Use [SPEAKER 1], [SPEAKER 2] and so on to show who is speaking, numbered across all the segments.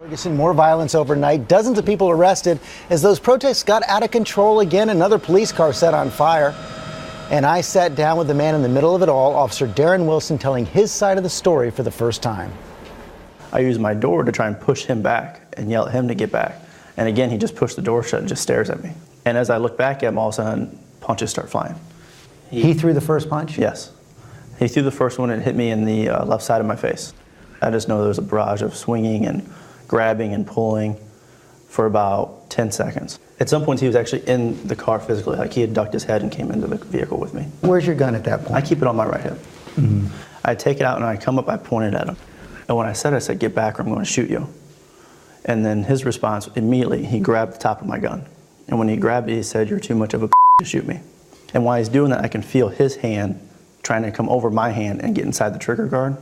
[SPEAKER 1] Ferguson, more violence overnight, dozens of people arrested as those protests got out of control again. Another police car set on fire. And I sat down with the man in the middle of it all, Officer Darren Wilson, telling his side of the story for the first time.
[SPEAKER 2] I used my door to try and push him back and yell at him to get back. And again, he just pushed the door shut and just stares at me. And as I look back at him, all of a sudden, punches start flying.
[SPEAKER 1] He threw the first punch?
[SPEAKER 2] Yes. He threw the first one and hit me in the left side of my face. I just know there was a barrage of swinging and grabbing and pulling for about 10 seconds. At some point, he was actually in the car physically, like he had ducked his head and came into the vehicle with me.
[SPEAKER 1] Where's your gun at that point?
[SPEAKER 2] I keep it on my right hip.
[SPEAKER 1] Mm-hmm.
[SPEAKER 2] I take it out and I come up, I pointed at him. And when I said, get back or I'm going to shoot you. And then his response, immediately, he grabbed the top of my gun. And when he grabbed it, he said, "You're too much of a to shoot me." And while he's doing that, I can feel his hand trying to come over my hand and get inside the trigger guard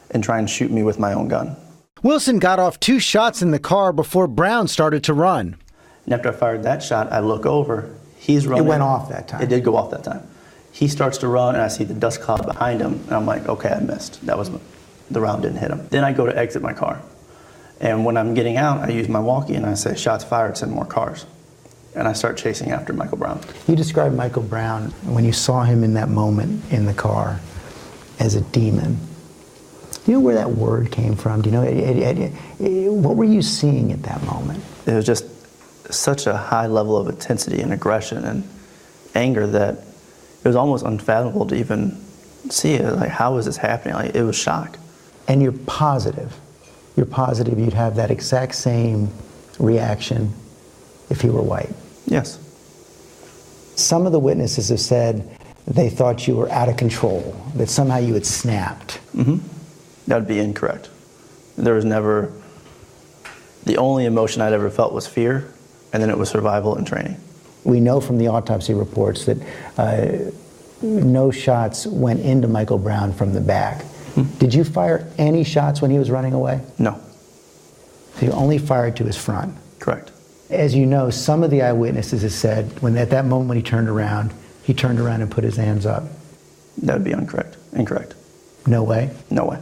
[SPEAKER 2] and try and shoot me with my own gun.
[SPEAKER 1] Wilson got off 2 shots in the car before Brown started to run.
[SPEAKER 2] And after I fired that shot, I look over. He's running.
[SPEAKER 1] It went off that time.
[SPEAKER 2] It did go off that time. He starts to run, and I see the dust cloud behind him, and I'm like, okay, I missed. That was the round didn't hit him. Then I go to exit my car. And when I'm getting out, I use my walkie, and I say, "Shots fired, send more cars." And I start chasing after Michael Brown. You
[SPEAKER 1] described Michael Brown, when you saw him in that moment in the car, as a demon. Do you know where that word came from? Do you know, what were you seeing at that moment?
[SPEAKER 2] It was just such a high level of intensity and aggression and anger that it was almost unfathomable to even see it. Like, how is this happening? Like, it was shock.
[SPEAKER 1] And you're positive you'd have that exact same reaction if he were white?
[SPEAKER 2] Yes.
[SPEAKER 1] Some of the witnesses have said they thought you were out of control, that somehow you had snapped.
[SPEAKER 2] Mm-hmm. That would be incorrect. There was never, the only emotion I'd ever felt was fear, and then it was survival and training.
[SPEAKER 1] We know from the autopsy reports that no shots went into Michael Brown from the back. Mm-hmm. Did you fire any shots when he was running away?
[SPEAKER 2] No.
[SPEAKER 1] So you only fired to his front?
[SPEAKER 2] Correct.
[SPEAKER 1] As you know, some of the eyewitnesses have said at that moment when he turned around and put his hands up.
[SPEAKER 2] That would be incorrect.
[SPEAKER 1] No way?
[SPEAKER 2] No way.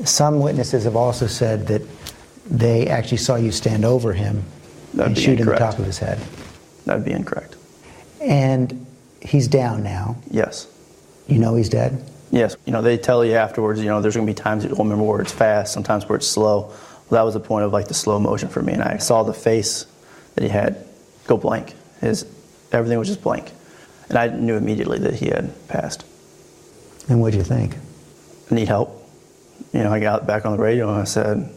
[SPEAKER 1] Some witnesses have also said that they actually saw you stand over him and shoot in the top of his head.
[SPEAKER 2] That would be incorrect.
[SPEAKER 1] And he's down now.
[SPEAKER 2] Yes.
[SPEAKER 1] You know he's dead?
[SPEAKER 2] Yes. They tell you afterwards, there's going to be times you'll remember where it's fast, sometimes where it's slow. Well, that was the point of the slow motion for me, and I saw the face that he had go blank. Everything was just blank. And I knew immediately that he had passed.
[SPEAKER 1] And what'd you think?
[SPEAKER 2] I need help. I got back on the radio and I said,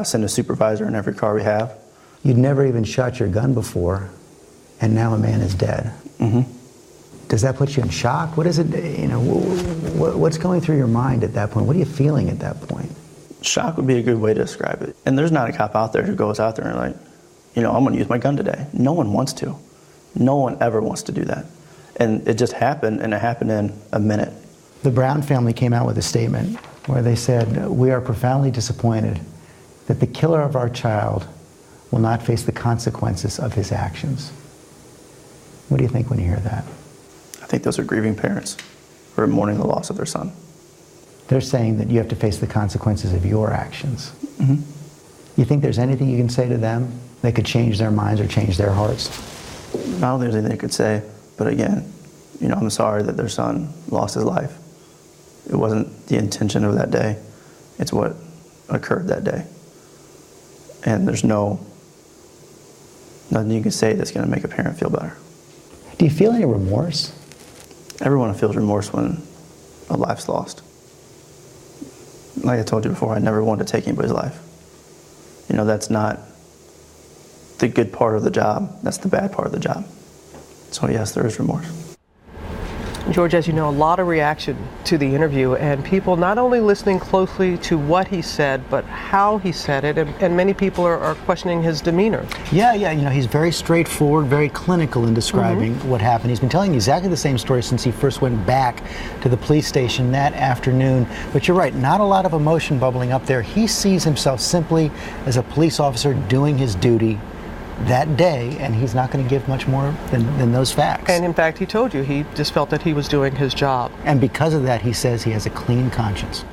[SPEAKER 2] send a supervisor in every car we have.
[SPEAKER 1] You'd never even shot your gun before, and now a man is dead.
[SPEAKER 2] Mm-hmm.
[SPEAKER 1] Does that put you in shock? What is it, what's going through your mind at that point? What are you feeling at that point?
[SPEAKER 2] Shock would be a good way to describe it. And there's not a cop out there who goes out there and I'm going to use my gun today. No one wants to. No one ever wants to do that. And it just happened, and it happened in a minute.
[SPEAKER 1] The Brown family came out with a statement where they said, "We are profoundly disappointed that the killer of our child will not face the consequences of his actions." What do you think when you hear that?
[SPEAKER 2] I think those are grieving parents who are mourning the loss of their son.
[SPEAKER 1] They're saying that you have to face the consequences of your actions.
[SPEAKER 2] Mm-hmm.
[SPEAKER 1] You think there's anything you can say to them that could change their minds or change their hearts?
[SPEAKER 2] I don't think there's anything they could say, but again, I'm sorry that their son lost his life. It wasn't the intention of that day. It's what occurred that day. And there's nothing you can say that's going to make a parent feel better.
[SPEAKER 1] Do you feel any remorse?
[SPEAKER 2] Everyone feels remorse when a life's lost. Like I told you before, I never wanted to take anybody's life. That's not the good part of the job. That's the bad part of the job. So yes, there is remorse.
[SPEAKER 3] George, as you know, a lot of reaction to the interview, and people not only listening closely to what he said, but how he said it, and many people are questioning his demeanor.
[SPEAKER 1] Yeah, he's very straightforward, very clinical in describing what happened. He's been telling exactly the same story since he first went back to the police station that afternoon. But you're right, not a lot of emotion bubbling up there. He sees himself simply as a police officer doing his duty that day, and he's not going to give much more than those facts.
[SPEAKER 3] And in fact, he told you he just felt that he was doing his job.
[SPEAKER 1] And because of that, he says he has a clean conscience.